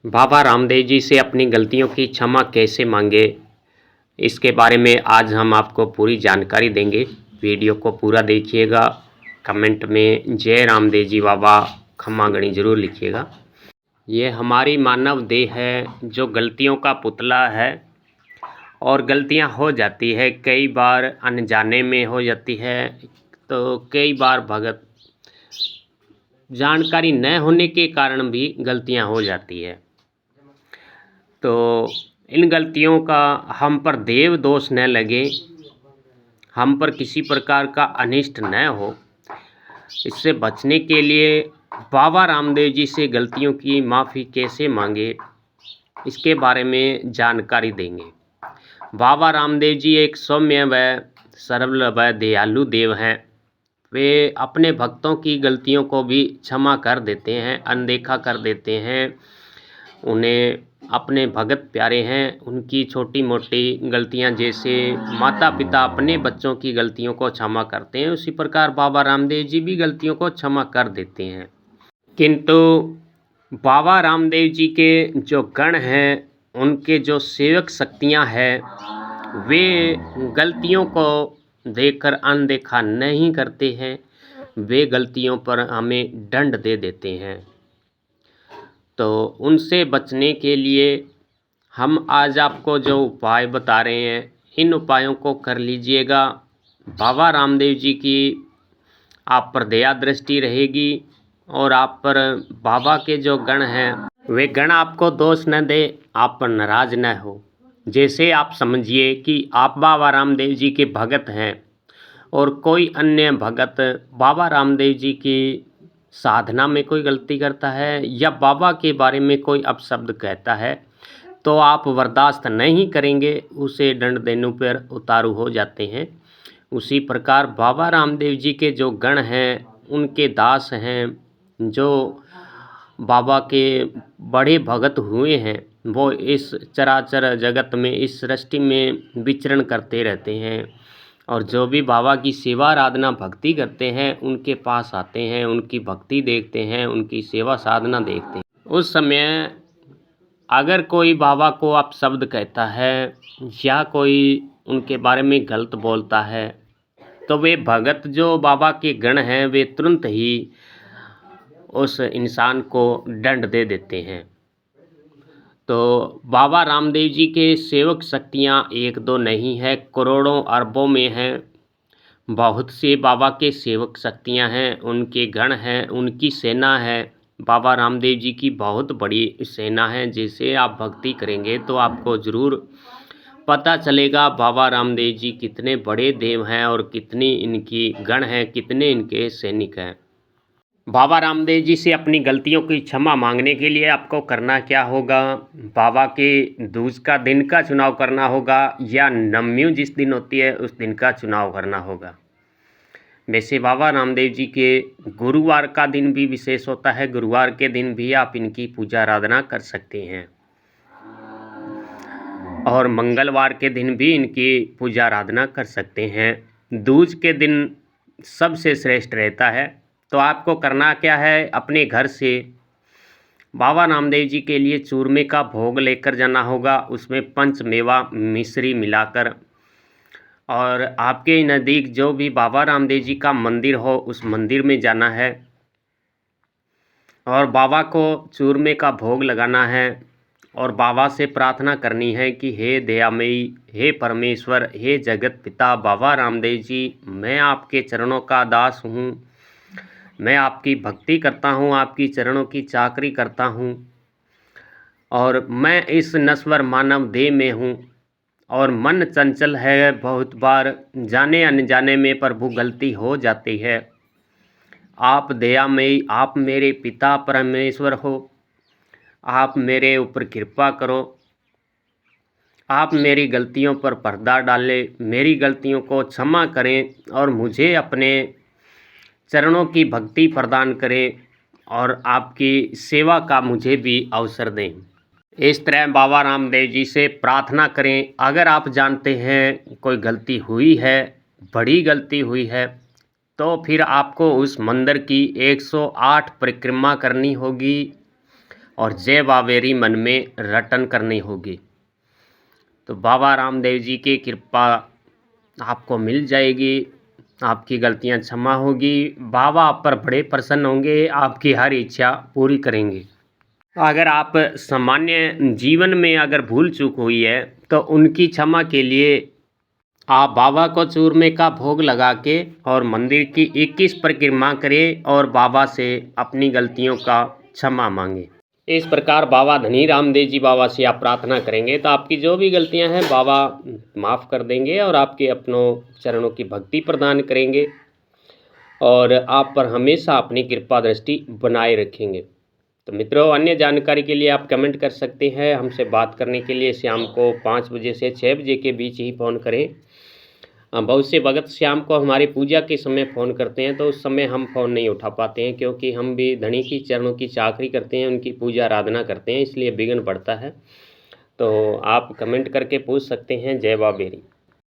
बाबा रामदेव जी से अपनी गलतियों की क्षमा कैसे मांगे, इसके बारे में आज हम आपको पूरी जानकारी देंगे। वीडियो को पूरा देखिएगा। कमेंट में जय रामदेव जी बाबा क्षमा गणी जरूर लिखिएगा। ये हमारी मानव देह है जो गलतियों का पुतला है और गलतियां हो जाती है, कई बार अनजाने में हो जाती है, तो कई बार भगत जानकारी न होने के कारण भी गलतियां हो जाती है। तो इन गलतियों का हम पर देव दोष न लगे, हम पर किसी प्रकार का अनिष्ट न हो, इससे बचने के लिए बाबा रामदेव जी से गलतियों की माफ़ी कैसे मांगे, इसके बारे में जानकारी देंगे। बाबा रामदेव जी एक सौम्य व सरल व दयालु देव हैं। वे अपने भक्तों की गलतियों को भी क्षमा कर देते हैं, अनदेखा कर देते हैं। उन्हें अपने भगत प्यारे हैं। उनकी छोटी मोटी गलतियां, जैसे माता पिता अपने बच्चों की गलतियों को क्षमा करते हैं, उसी प्रकार बाबा रामदेव जी भी गलतियों को क्षमा कर देते हैं। किंतु बाबा रामदेव जी के जो गण हैं, उनके जो सेवक शक्तियां हैं, वे गलतियों को देखकर अनदेखा नहीं करते हैं। वे गलतियों पर हमें दंड दे देते हैं। तो उनसे बचने के लिए हम आज आपको जो उपाय बता रहे हैं, इन उपायों को कर लीजिएगा। बाबा रामदेव जी की आप पर दया दृष्टि रहेगी और आप पर बाबा के जो गण हैं, वे गण आपको दोष न दे, आप पर नाराज न हो। जैसे आप समझिए कि आप बाबा रामदेव जी के भगत हैं और कोई अन्य भगत बाबा रामदेव जी की साधना में कोई गलती करता है या बाबा के बारे में कोई अपशब्द कहता है, तो आप बर्दाश्त नहीं करेंगे, उसे दंड देने पर उतारू हो जाते हैं। उसी प्रकार बाबा रामदेव जी के जो गण हैं, उनके दास हैं, जो बाबा के बड़े भगत हुए हैं, वो इस चराचर जगत में, इस सृष्टि में विचरण करते रहते हैं। और जो भी बाबा की सेवा आराधना भक्ति करते हैं, उनके पास आते हैं, उनकी भक्ति देखते हैं, उनकी सेवा साधना देखते हैं। उस समय अगर कोई बाबा को अपशब्द कहता है या कोई उनके बारे में गलत बोलता है, तो वे भगत जो बाबा के गण हैं, वे तुरंत ही उस इंसान को दंड दे देते हैं। तो बाबा रामदेव जी के सेवक शक्तियाँ एक दो नहीं है, करोड़ों अरबों में हैं। बहुत से बाबा के सेवक शक्तियाँ हैं, उनके गण हैं, उनकी सेना है। बाबा रामदेव जी की बहुत बड़ी सेना है। जैसे आप भक्ति करेंगे तो आपको ज़रूर पता चलेगा बाबा रामदेव जी कितने बड़े देव हैं और कितनी इनकी गण हैं, कितने इनके सैनिक हैं। बाबा रामदेव जी से अपनी गलतियों की क्षमा मांगने के लिए आपको करना क्या होगा? बाबा के दूज का दिन का चुनाव करना होगा या नवमी जिस दिन होती है उस दिन का चुनाव करना होगा। वैसे बाबा रामदेव जी के गुरुवार का दिन भी विशेष होता है। गुरुवार के दिन भी आप इनकी पूजा आराधना कर सकते हैं और मंगलवार के दिन भी इनकी पूजा आराधना कर सकते हैं। दूज के दिन सबसे श्रेष्ठ रहता है। तो आपको करना क्या है, अपने घर से बाबा रामदेव जी के लिए चूरमे का भोग लेकर जाना होगा, उसमें पंचमेवा मिश्री मिलाकर। और आपके नज़दीक जो भी बाबा रामदेव जी का मंदिर हो, उस मंदिर में जाना है और बाबा को चूरमे का भोग लगाना है और बाबा से प्रार्थना करनी है कि हे दयामयी, हे परमेश्वर, हे जगत पिता बाबा रामदेव जी, मैं आपके चरणों का दास हूँ। मैं आपकी भक्ति करता हूँ, आपकी चरणों की चाकरी करता हूँ और मैं इस नश्वर मानव देह में हूँ और मन चंचल है। बहुत बार जाने अनजाने में प्रभु गलती हो जाती है। आप दयामयी, आप मेरे पिता परमेश्वर हो, आप मेरे ऊपर कृपा करो, आप मेरी गलतियों पर पर्दा डालें, मेरी गलतियों को क्षमा करें और मुझे अपने चरणों की भक्ति प्रदान करें और आपकी सेवा का मुझे भी अवसर दें। इस तरह बाबा रामदेव जी से प्रार्थना करें। अगर आप जानते हैं कोई गलती हुई है, बड़ी गलती हुई है, तो फिर आपको उस मंदिर की 108 परिक्रमा करनी होगी और जय बाबेरी मन में रटन करनी होगी। तो बाबा रामदेव जी की कृपा आपको मिल जाएगी, आपकी गलतियां क्षमा होगी, बाबा आप पर बड़े प्रसन्न होंगे, आपकी हर इच्छा पूरी करेंगे। अगर आप सामान्य जीवन में अगर भूल चूक हुई है तो उनकी क्षमा के लिए आप बाबा को चूरमे का भोग लगा के और मंदिर की 21 परिक्रमा करें और बाबा से अपनी गलतियों का क्षमा मांगे। इस प्रकार बाबा धनी रामदेव जी बाबा से आप प्रार्थना करेंगे तो आपकी जो भी गलतियां हैं बाबा माफ़ कर देंगे और आपके अपनों चरणों की भक्ति प्रदान करेंगे और आप पर हमेशा अपनी कृपा दृष्टि बनाए रखेंगे। तो मित्रों, अन्य जानकारी के लिए आप कमेंट कर सकते हैं। हमसे बात करने के लिए शाम को 5 बजे से 6 बजे के बीच ही फ़ोन करें। बहुत से भगत शाम को हमारी पूजा के समय फ़ोन करते हैं तो उस समय हम फ़ोन नहीं उठा पाते हैं, क्योंकि हम भी धनी की चरणों की चाकरी करते हैं, उनकी पूजा आराधना करते हैं, इसलिए विघ्न पड़ता है। तो आप कमेंट करके पूछ सकते हैं। जय बाबेरी।